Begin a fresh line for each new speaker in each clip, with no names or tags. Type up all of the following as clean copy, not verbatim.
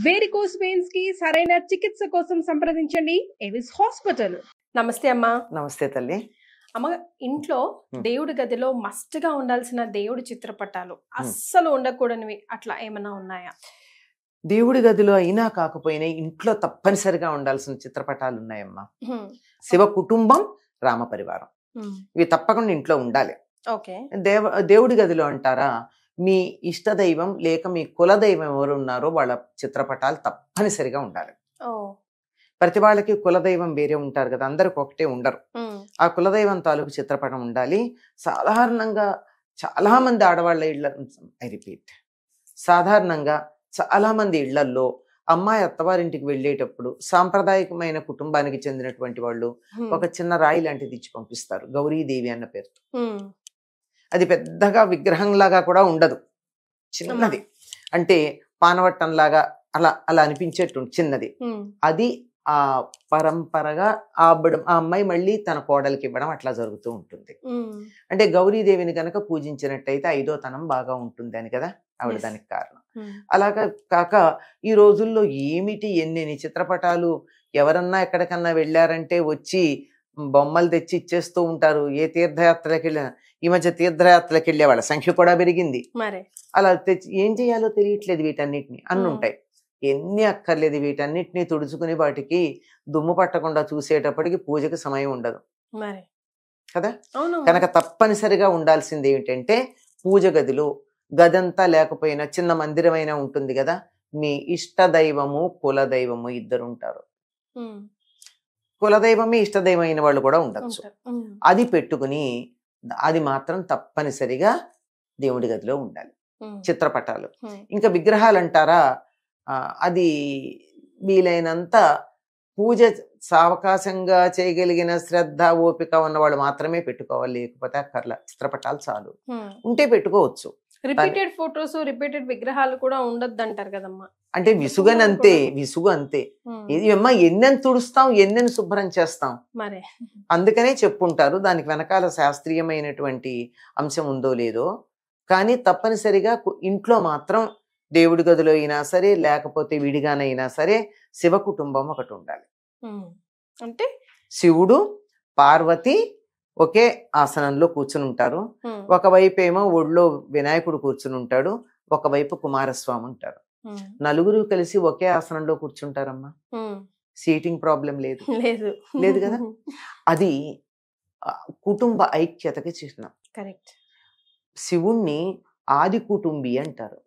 Varicose veins కి సరైన చికిత్స కోసం సంప్రదించండి ఎవిస్ హాస్పిటల్. నమస్తే అమ్మా.
నమస్తే తల్లి.
అమ్మ, ఇంట్లో దేవుడి గదిలో మస్ట్ గా ఉండాల్సిన దేవుడి చిత్రపటాలు అస్సలు ఉండకూడనివి అట్లా ఏమైనా ఉన్నాయా?
దేవుడి గదిలో అయినా కాకపోయినా ఇంట్లో తప్పనిసరిగా ఉండాల్సిన చిత్రపటాలు ఉన్నాయమ్మా. శివ కుటుంబం, రామ పరివారం, ఇవి తప్పకుండా ఇంట్లో ఉండాలి.
ఓకే.
దేవుడి గదిలో అంటారా, మీ ఇష్టదైవం లేక మీ కులదైవం ఎవరు ఉన్నారో వాళ్ళ చిత్రపటాలు తప్పనిసరిగా ఉండాలి. ప్రతి వాళ్ళకి కులదైవం వేరే ఉంటారు కదా, అందరికి ఒకటే ఉండరు. ఆ కులదైవం తాలూకు చిత్రపటం ఉండాలి. సాధారణంగా చాలా మంది ఆడవాళ్ళ ఇళ్ళ సాధారణంగా చాలా మంది ఇళ్లల్లో అమ్మాయి అత్తవారింటికి వెళ్ళేటప్పుడు సాంప్రదాయకమైన కుటుంబానికి చెందినటువంటి వాళ్ళు ఒక చిన్న రాయి లాంటిది ఇచ్చి పంపిస్తారు, గౌరీదేవి అన్న పేరుతో. అది పెద్దగా విగ్రహంలాగా కూడా ఉండదు, చిన్నది, అంటే పానవట్టంలాగా అలా అలా అనిపించేట్టు చిన్నది. అది ఆ పరంపరగా ఆ అమ్మాయి మళ్ళీ తన కోడలికి ఇవ్వడం అట్లా జరుగుతూ ఉంటుంది. అంటే గౌరీదేవిని కనుక పూజించినట్టయితే 5వ తనం బాగా ఉంటుంది అని కదా ఆవిడ దానికి కారణం. అలాగా కాక ఈ రోజుల్లో ఏమిటి ఎన్ని చిత్రపటాలు, ఎవరన్నా ఎక్కడికన్నా వెళ్ళారంటే వచ్చి బొమ్మలు తెచ్చి ఇచ్చేస్తూ ఉంటారు. ఏ తీర్థయాత్రలకు వెళ్ళినా, ఈ మధ్య తీర్థయాత్రలకు వెళ్ళే వాళ్ళ సంఖ్య కూడా పెరిగింది. అలా తెచ్చి ఏం చేయాలో తెలియట్లేదు, వీటన్నిటిని అన్ని ఉంటాయి, ఎన్ని అక్కర్లేదు, వీటన్నిటిని తుడుచుకుని వాటికి దుమ్ము పట్టకుండా చూసేటప్పటికి పూజకి సమయం ఉండదు కదా. కనుక తప్పనిసరిగా ఉండాల్సింది ఏమిటంటే పూజ గదిలో గదంతా లేకపోయినా చిన్న మందిరమైనా ఉంటుంది కదా, మీ ఇష్ట దైవము కులదైవము ఇద్దరు ఉంటారు. కులదైవమే ఇష్టదైవం అయిన వాళ్ళు కూడా ఉండొచ్చు. అది పెట్టుకుని అది మాత్రం తప్పనిసరిగా దేవుడి గదిలో ఉండాలి చిత్రపటాలు. ఇంకా విగ్రహాలు అంటారా, అది వీలైనంత పూజ సావకాశంగా చేయగలిగిన శ్రద్ధ ఓపిక ఉన్నవాళ్ళు మాత్రమే పెట్టుకోవాలి, లేకపోతే అక్కర్లా. చిత్రపటాలు చాలు, ఉంటే పెట్టుకోవచ్చు.
రిపీటెడ్ ఫోటోస్, రిపీటెడ్ విగ్రహాలు కూడా ఉండొద్దు అంటారు కదమ్మా.
అంటే విసుగు అంతే. అమ్మా ఎన్నెన్ని తుడుస్తాం, ఎన్నెన్ని శుభ్రం చేస్తాం, అందుకనే చెప్పుంటారు. దానికి వెనకాల శాస్త్రీయమైనటువంటి అంశం ఉందో లేదో కానీ తప్పనిసరిగా ఇంట్లో మాత్రం దేవుడి గదిలో అయినా సరే లేకపోతే విడిగానైనా సరే శివ కుటుంబం ఒకటి ఉండాలి.
అంటే
శివుడు పార్వతి ఒకే ఆసనంలో కూర్చుని ఉంటారు. ఒకవైపు ఏమో ఒళ్ళో వినాయకుడు కూర్చుని ఉంటాడు, ఒకవైపు కుమారస్వామి ఉంటారు. నలుగురు కలిసి ఒకే ఆసనంలో కూర్చుంటారమ్మా. సీటింగ్ ప్రాబ్లం లేదు లేదు కదా. అది కుటుంబ ఐక్యతకి చిహ్నం. శివుణ్ణి ఆది కుటుంబి అంటారు.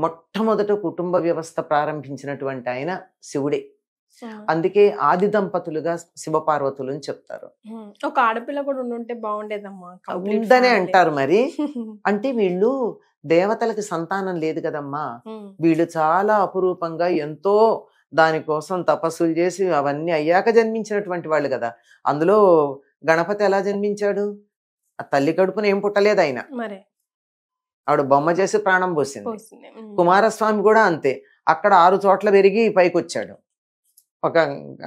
మొట్టమొదట కుటుంబ వ్యవస్థ ప్రారంభించినటువంటి ఆయన శివుడే. అందుకే ఆది దంపతులుగా శివపార్వతులు అని చెప్తారు.
ఒక ఆడపిల్ల కూడా ఉంటే బాగుండేదమ్మా,
ఉందనే అంటారు. మరి అంటే వీళ్ళు దేవతలకి సంతానం లేదు కదమ్మా, వీళ్ళు చాలా అపురూపంగా ఎంతో దానికోసం తపస్సులు చేసి అవన్నీ అయ్యాక జన్మించినటువంటి వాళ్ళు కదా. అందులో గణపతి ఎలా జన్మించాడు, ఆ తల్లి కడుపున ఏం పుట్టలేదు ఆయన, ఆవిడ బొమ్మ చేసి ప్రాణం పోసింది. కుమారస్వామి కూడా అంతే, అక్కడ 6 చోట్ల పెరిగి పైకి వచ్చాడు. ఒక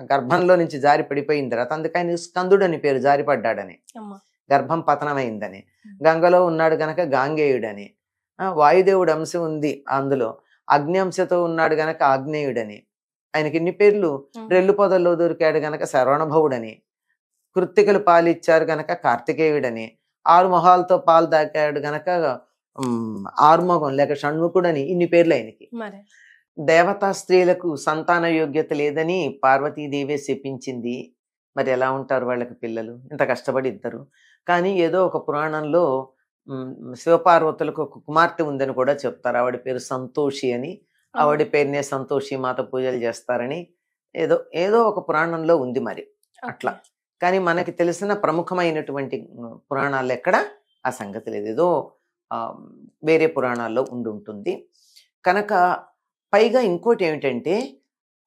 గర్భంలో నుంచి జారి పడిపోయిన తర్వాత అందుకని స్కందుడు అని పేరు, జారిపడ్డాడని, గర్భం పతనమైందని. గంగలో ఉన్నాడు గనక గాంగేయుడని, వాయుదేవుడు అంశ ఉంది అందులో, అగ్ని అంశతో ఉన్నాడు గనక ఆగ్నేయుడని, ఆయనకి ఇన్ని పేర్లు. రెల్లు పొదల్లో దొరికాడు గనక శరవణభవుడని, కృత్తికలు పాలిచ్చారు గనక కార్తికేయుడని, 6 మొహాలతో పాలు దాకాడు గనక ఆర్మోగం లేక షణ్ముఖుడని, ఇన్ని పేర్లు ఆయనకి. దేవతా స్త్రీలకు సంతాన యోగ్యత లేదని పార్వతీదేవే శపించింది. మరి ఎలా ఉంటారు వాళ్ళకి పిల్లలు, ఇంత కష్టపడి ఇద్దరు. కానీ ఏదో ఒక పురాణంలో శివపార్వతులకు ఒక కుమార్తె ఉందని కూడా చెప్తారు, ఆవిడ పేరు సంతోషి అని. ఆవిడ పేరునే సంతోషి మాత పూజలు చేస్తారని ఏదో ఏదో ఒక పురాణంలో ఉంది మరి అట్లా. కానీ మనకి తెలిసిన ప్రముఖమైనటువంటి పురాణాలు ఎక్కడ ఆ సంగతి లేదు, ఏదో వేరే పురాణాల్లో ఉంటుంది. కనుక పైగా ఇంకోటి ఏమిటంటే,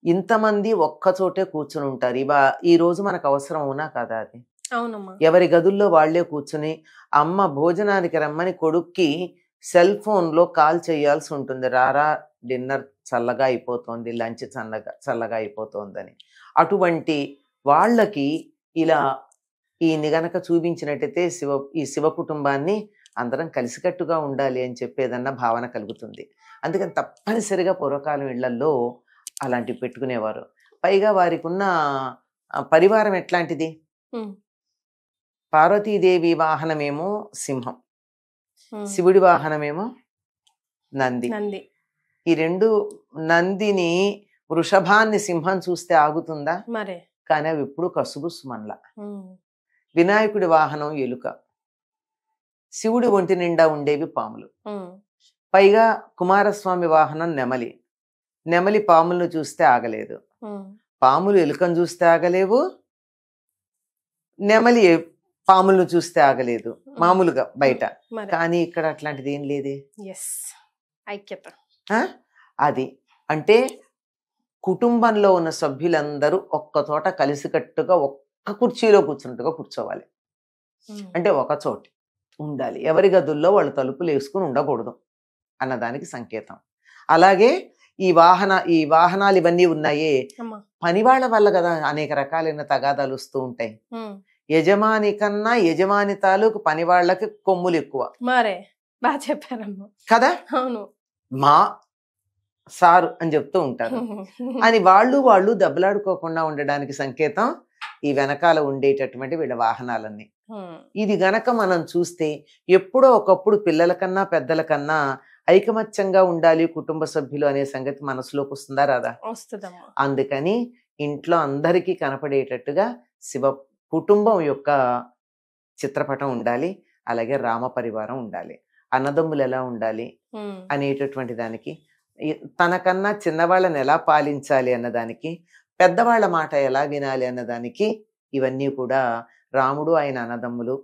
ఇంతమంది ఒక్కచోటే కూర్చుని ఉంటారు. ఈ రోజు మనకు అవసరం అవునా కదా అది. ఎవరి గదుల్లో వాళ్లే కూర్చుని, అమ్మ భోజనానికి రమ్మని కొడుక్కి సెల్ ఫోన్లో కాల్ చేయాల్సి ఉంటుంది, రారా డిన్నర్ చల్లగా అయిపోతుంది, లంచ్ చల్లగా అయిపోతుందని. అటువంటి వాళ్ళకి ఇలా ఈయన్ని గనక చూపించినట్టయితే ఈ శివ కుటుంబాన్ని అందరం కలిసికట్టుగా ఉండాలి అని చెప్పేదన్న భావన కలుగుతుంది. అందుకని తప్పనిసరిగా పూర్వకాలం ఇళ్లలో అలాంటివి పెట్టుకునేవారు. పైగా వారికి ఉన్న పరివారం ఎట్లాంటిది, పార్వతీదేవి వాహనమేమో సింహం, శివుడి వాహనమేమో నంది. ఈ రెండు, నందిని వృషభాన్ని సింహం చూస్తే ఆగుతుందా?
మరే.
కానీ అవి ఎప్పుడు కసుబుసు మనల. వినాయకుడి వాహనం ఎలుక, శివుడి ఒంటి నిండా ఉండేవి పాములు. పైగా కుమారస్వామి వాహనం నెమలి. నెమలి పాములను చూస్తే ఆగలేదు, పాములు ఎలుకను చూస్తే ఆగలేవు, నెమలి పాములను చూస్తే ఆగలేదు మామూలుగా బయట. కానీ ఇక్కడ అట్లాంటిది ఏం లేదే.
ఐక్యత
అది అంటే కుటుంబంలో ఉన్న సభ్యులందరూ ఒక్క చోట కలిసికట్టుగా ఒక్క కుర్చీలో కూర్చున్నట్టుగా కూర్చోవాలి. అంటే ఒక చోటి ఉండాలి, ఎవరి గదుల్లో వాళ్ళు తలుపులు వేసుకుని ఉండకూడదు అన్నదానికి సంకేతం. అలాగే ఈ వాహనాలు ఇవన్నీ ఉన్నాయే, పనివాళ్ల వల్ల కదా అనేక రకాలైన తగాదాలు వస్తూ ఉంటాయి. యజమాని కన్నా యజమాని తాలూకు పనివాళ్లకి కొమ్ములు ఎక్కువ.
మరే బాగా చెప్పారమ్మా
కదా. మా సారు అని చెప్తూ ఉంటారు. అని వాళ్ళు దెబ్బలాడుకోకుండా ఉండడానికి సంకేతం ఈ వెనకాల ఉండేటటువంటి వీళ్ళ వాహనాలన్నీ. ఇది గనక మనం చూస్తే ఎప్పుడో ఒకప్పుడు పిల్లల కన్నా పెద్దల కన్నా ఐకమత్యంగా ఉండాలి కుటుంబ సభ్యులు అనే సంగతి మనసులోకి వస్తుందా రాదా? అందుకని ఇంట్లో అందరికీ కనపడేటట్టుగా శివ కుటుంబం యొక్క చిత్రపటం ఉండాలి, అలాగే రామ పరివారం ఉండాలి, అన్నదమ్ములు ఎలా ఉండాలి అనేటటువంటి దానికి, తనకన్నా చిన్నవాళ్ళని ఎలా పాలించాలి అన్నదానికి, పెద్దవాళ్ల మాట ఎలా వినాలి అన్నదానికి, ఇవన్నీ కూడా రాముడు ఆయన అన్నదమ్ములు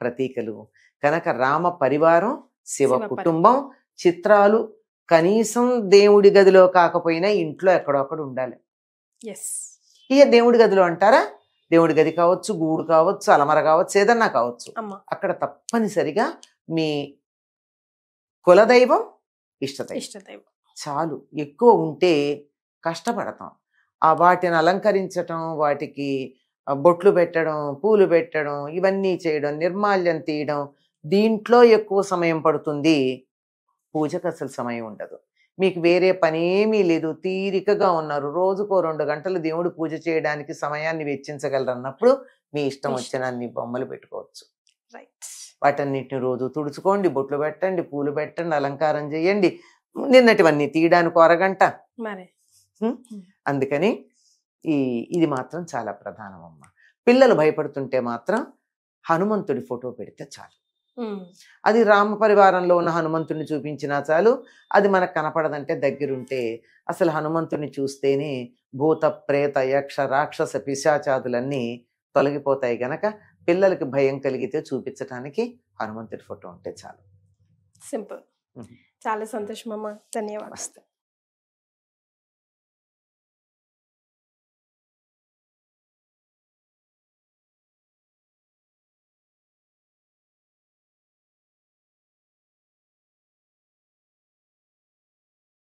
ప్రతీకలు కనుక రామ పరివారం శివ కుటుంబం చిత్రాలు కనీసం దేవుడి గదిలో కాకపోయినా ఇంట్లో ఎక్కడొక్కడ ఉండాలి. ఇక దేవుడి గదిలో అంటారా, దేవుడి గది కావచ్చు, గూడు కావచ్చు, అలమర కావచ్చు, ఏదన్నా కావచ్చు, అక్కడ తప్పనిసరిగా మీ కులదైవం ఇష్టదైవం చాలు. ఎక్కువ ఉంటే కష్టపడతాం. వాటిని అలంకరించటం, వాటికి బొట్లు పెట్టడం, పూలు పెట్టడం, ఇవన్నీ చేయడం, నిర్మాల్యం తీయడం, దీంట్లో ఎక్కువ సమయం పడుతుంది. పూజకు అసలు సమయం ఉండదు. మీకు వేరే పనేమీ లేదు, తీరికగా ఉన్నారు, రోజుకో 2 గంటలు దేవుడు పూజ చేయడానికి సమయాన్ని వెచ్చించగలరు అన్నప్పుడు మీ ఇష్టం వచ్చిన అన్ని బొమ్మలు పెట్టుకోవచ్చు. వాటన్నిటిని రోజు తుడుచుకోండి, బొట్లు పెట్టండి, పూలు పెట్టండి, అలంకారం చేయండి. నిన్నటివన్నీ తీయడానికి 1 గంట. అందుకని ఇది మాత్రం చాలా ప్రధానం అమ్మ. పిల్లలు భయపడుతుంటే మాత్రం హనుమంతుడి ఫోటో పెడితే చాలు. అది రామ పరివారంలో ఉన్న హనుమంతుడిని చూపించినా చాలు. అది మనకు కనపడదంటే దగ్గరుంటే అసలు హనుమంతుడిని చూస్తేనే భూత ప్రేత యక్ష రాక్షస పిశాచాదులన్నీ తొలగిపోతాయి గనక పిల్లలకి భయం కలిగితే చూపించడానికి హనుమంతుడి ఫోటో ఉంటే చాలు.
సింపుల్. చాలా సంతోషం అమ్మ, ధన్యవాదాలు.